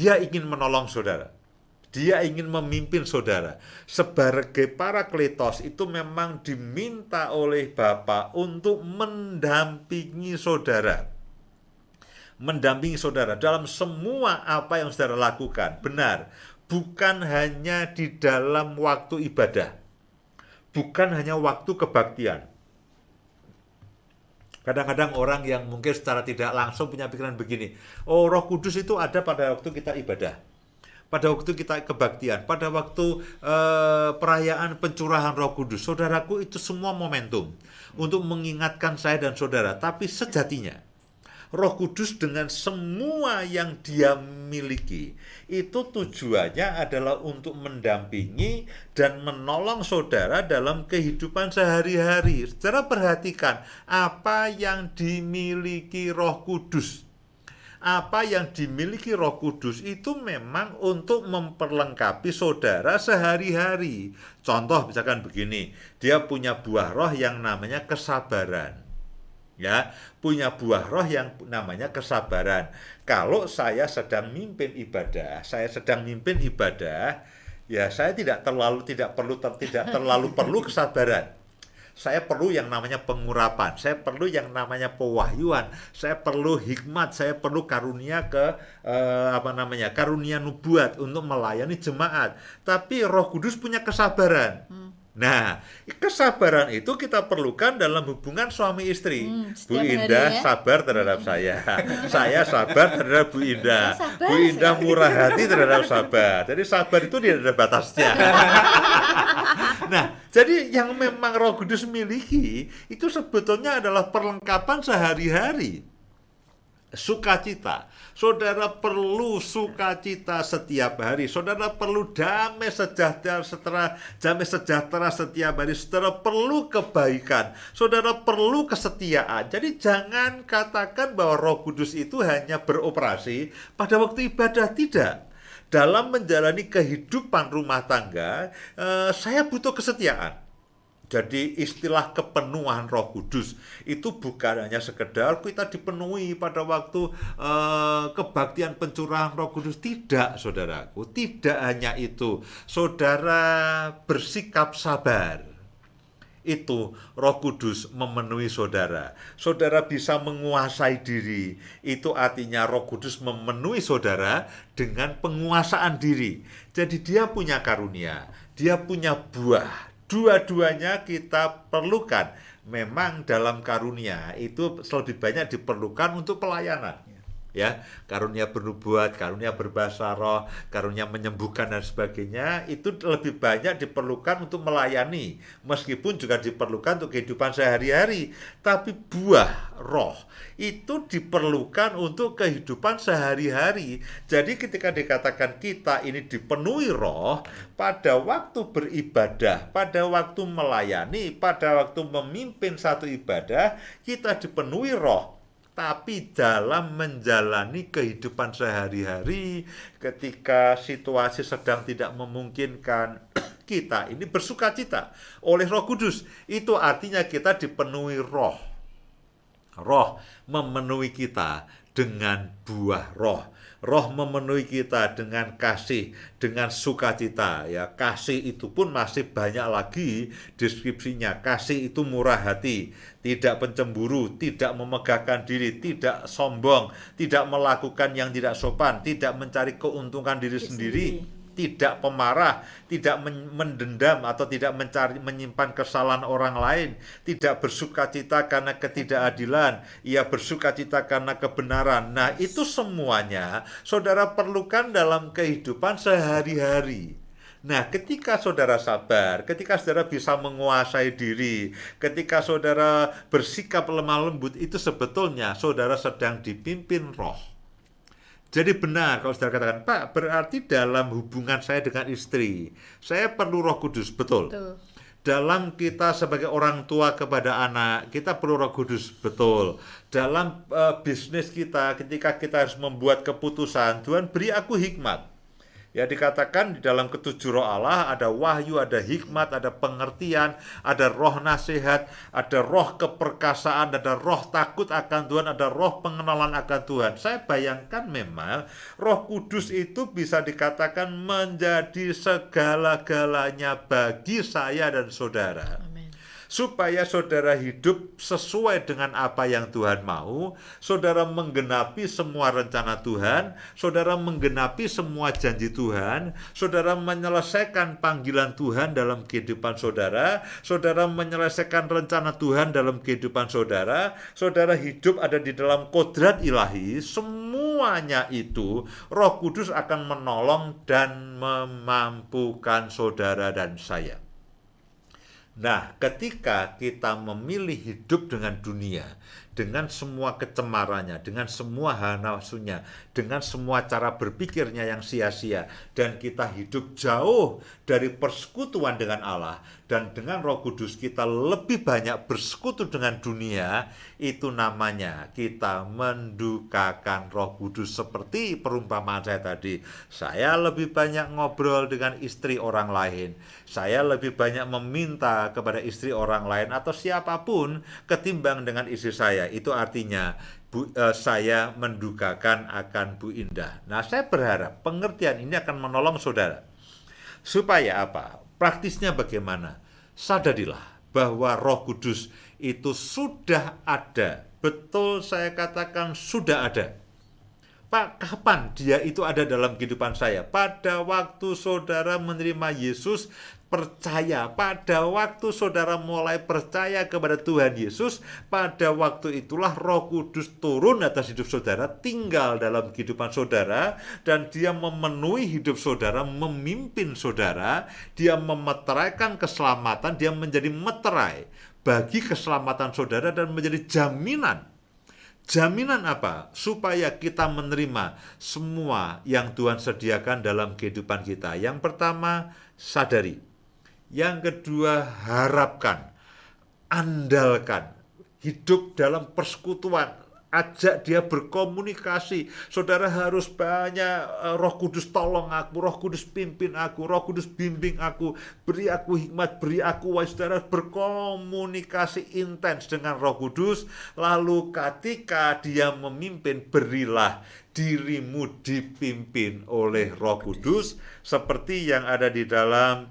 dia ingin menolong saudara. Dia ingin memimpin saudara. Sebagai parakletos itu memang diminta oleh Bapa untuk mendampingi saudara. Mendampingi saudara dalam semua apa yang saudara lakukan. Benar, bukan hanya di dalam waktu ibadah. Bukan hanya waktu kebaktian. Kadang-kadang orang yang mungkin secara tidak langsung punya pikiran begini, oh Roh Kudus itu ada pada waktu kita ibadah, pada waktu kita kebaktian, pada waktu perayaan pencurahan Roh Kudus. Saudaraku, itu semua momentum untuk mengingatkan saya dan saudara. Tapi sejatinya Roh Kudus dengan semua yang dia miliki itu tujuannya adalah untuk mendampingi dan menolong saudara dalam kehidupan sehari-hari. Saudara perhatikan apa yang dimiliki Roh Kudus. Apa yang dimiliki Roh Kudus itu memang untuk memperlengkapi saudara sehari-hari. Contoh misalkan begini, dia punya buah roh yang namanya kesabaran. Ya, punya buah roh yang namanya kesabaran. Kalau saya sedang mimpin ibadah, ya saya tidak terlalu perlu kesabaran. Saya perlu yang namanya pengurapan, saya perlu yang namanya pewahyuan, saya perlu hikmat, saya perlu karunia karunia nubuat untuk melayani jemaat. Tapi Roh Kudus punya kesabaran. Nah, kesabaran itu kita perlukan dalam hubungan suami istri. Bu Indah sabar terhadap saya. Saya sabar terhadap Bu Indah. Bu Indah murah hati terhadap sabar. Jadi sabar itu tidak ada batasnya. Nah, jadi yang memang Roh Kudus miliki itu sebetulnya adalah perlengkapan sehari-hari. Sukacita. Saudara perlu sukacita setiap hari. Saudara perlu damai sejahtera setiap hari. Saudara perlu kebaikan. Saudara perlu kesetiaan. Jadi jangan katakan bahwa Roh Kudus itu hanya beroperasi pada waktu ibadah. Tidak. Dalam menjalani kehidupan rumah tangga, saya butuh kesetiaan. Jadi istilah kepenuhan Roh Kudus itu bukan hanya sekedar kita dipenuhi pada waktu kebaktian pencurahan Roh Kudus. Tidak, saudaraku. Tidak hanya itu. Saudara bersikap sabar. Itu Roh Kudus memenuhi saudara. Saudara bisa menguasai diri. Itu artinya Roh Kudus memenuhi saudara dengan penguasaan diri. Jadi dia punya karunia, dia punya buah. Dua-duanya kita perlukan. Memang dalam karunia itu lebih banyak diperlukan untuk pelayanan. Ya, karunia bernubuat, karunia berbahasa roh, karunia menyembuhkan dan sebagainya, itu lebih banyak diperlukan untuk melayani, meskipun juga diperlukan untuk kehidupan sehari-hari. Tapi buah roh itu diperlukan untuk kehidupan sehari-hari. Jadi ketika dikatakan kita ini dipenuhi roh, pada waktu beribadah, pada waktu melayani, pada waktu memimpin satu ibadah, kita dipenuhi roh. Tapi dalam menjalani kehidupan sehari-hari, ketika situasi sedang tidak memungkinkan, kita ini bersukacita oleh Roh Kudus. Itu artinya kita dipenuhi roh. Roh memenuhi kita dengan buah roh. Roh memenuhi kita dengan kasih, dengan sukacita. Ya, kasih itu pun masih banyak lagi deskripsinya. Kasih itu murah hati, tidak pencemburu, tidak memegahkan diri, tidak sombong, tidak melakukan yang tidak sopan, tidak mencari keuntungan diri sendiri, tidak pemarah, tidak mendendam atau tidak menyimpan kesalahan orang lain, tidak bersukacita karena ketidakadilan, ia bersukacita karena kebenaran. Nah, itu semuanya saudara perlukan dalam kehidupan sehari-hari. Nah, ketika saudara sabar, ketika saudara bisa menguasai diri, ketika saudara bersikap lemah lembut, itu sebetulnya saudara sedang dipimpin roh. Jadi benar kalau saudara katakan, Pak, berarti dalam hubungan saya dengan istri, saya perlu Roh Kudus, betul. Dalam kita sebagai orang tua kepada anak, kita perlu Roh Kudus, betul. Dalam bisnis kita, ketika kita harus membuat keputusan, Tuhan beri aku hikmat. Ya, dikatakan di dalam ketujuh roh Allah ada wahyu, ada hikmat, ada pengertian, ada roh nasihat, ada roh keperkasaan, ada roh takut akan Tuhan, ada roh pengenalan akan Tuhan. Saya bayangkan memang Roh Kudus itu bisa dikatakan menjadi segala-galanya bagi saya dan saudara. Amin. Supaya saudara hidup sesuai dengan apa yang Tuhan mau, saudara menggenapi semua rencana Tuhan, saudara menggenapi semua janji Tuhan, saudara menyelesaikan panggilan Tuhan dalam kehidupan saudara, saudara menyelesaikan rencana Tuhan dalam kehidupan saudara, saudara hidup ada di dalam kodrat ilahi. Semuanya itu Roh Kudus akan menolong dan memampukan saudara dan saya. Nah, ketika kita memilih hidup dengan dunia, dengan semua kecemarannya, dengan semua hawa nafsunya, dengan semua cara berpikirnya yang sia-sia, dan kita hidup jauh dari persekutuan dengan Allah, dan dengan Roh Kudus kita lebih banyak bersekutu dengan dunia, itu namanya kita mendukakan Roh Kudus. Seperti perumpamaan saya tadi, saya lebih banyak ngobrol dengan istri orang lain, saya lebih banyak meminta kepada istri orang lain atau siapapun ketimbang dengan istri saya. Itu artinya saya mendukakan akan Bu Indah. Nah, saya berharap pengertian ini akan menolong saudara. Supaya apa? Praktisnya bagaimana? Sadarilah bahwa Roh Kudus itu sudah ada. Betul, saya katakan sudah ada. Pak, kapan dia itu ada dalam kehidupan saya? Pada waktu saudara menerima Yesus, percaya. Pada waktu saudara mulai percaya kepada Tuhan Yesus, pada waktu itulah Roh Kudus turun atas hidup saudara, tinggal dalam kehidupan saudara, dan dia memenuhi hidup saudara, memimpin saudara, dia memeteraikan keselamatan, dia menjadi meterai bagi keselamatan saudara dan menjadi jaminan. Jaminan apa? Supaya kita menerima semua yang Tuhan sediakan dalam kehidupan kita. Yang pertama, sadari. Yang kedua, harapkan. Andalkan. Hidup dalam persekutuan. Ajak dia berkomunikasi. Saudara harus banyak, Roh Kudus tolong aku, Roh Kudus pimpin aku, Roh Kudus bimbing aku, beri aku hikmat, beri aku wahyu. Saudara berkomunikasi intens dengan Roh Kudus. Lalu ketika dia memimpin, berilah dirimu dipimpin oleh Roh Kudus, seperti yang ada di dalam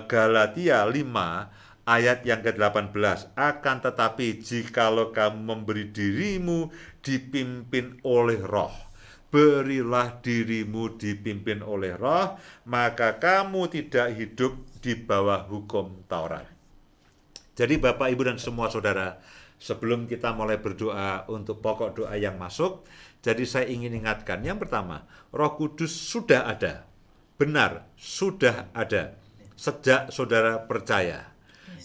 Galatia 5 ayat yang ke-18. Akan tetapi jikalau kamu memberi dirimu dipimpin oleh Roh, berilah dirimu dipimpin oleh Roh, maka kamu tidak hidup di bawah hukum Taurat. Jadi Bapak, Ibu, dan semua saudara, sebelum kita mulai berdoa untuk pokok doa yang masuk, jadi saya ingin ingatkan, yang pertama, Roh Kudus sudah ada. Benar, sudah ada sejak saudara percaya.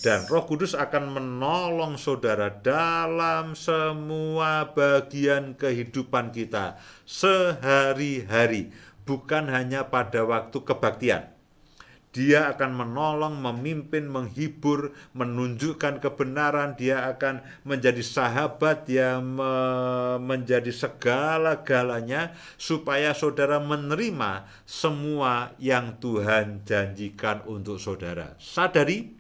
Dan Roh Kudus akan menolong saudara dalam semua bagian kehidupan kita sehari-hari, bukan hanya pada waktu kebaktian. Dia akan menolong, memimpin, menghibur, menunjukkan kebenaran. Dia akan menjadi sahabat, dia menjadi segala-galanya supaya saudara menerima semua yang Tuhan janjikan untuk saudara. Sadari,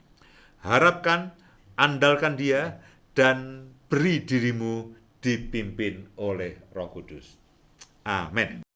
harapkan, andalkan dia, dan beri dirimu dipimpin oleh Roh Kudus. Amin.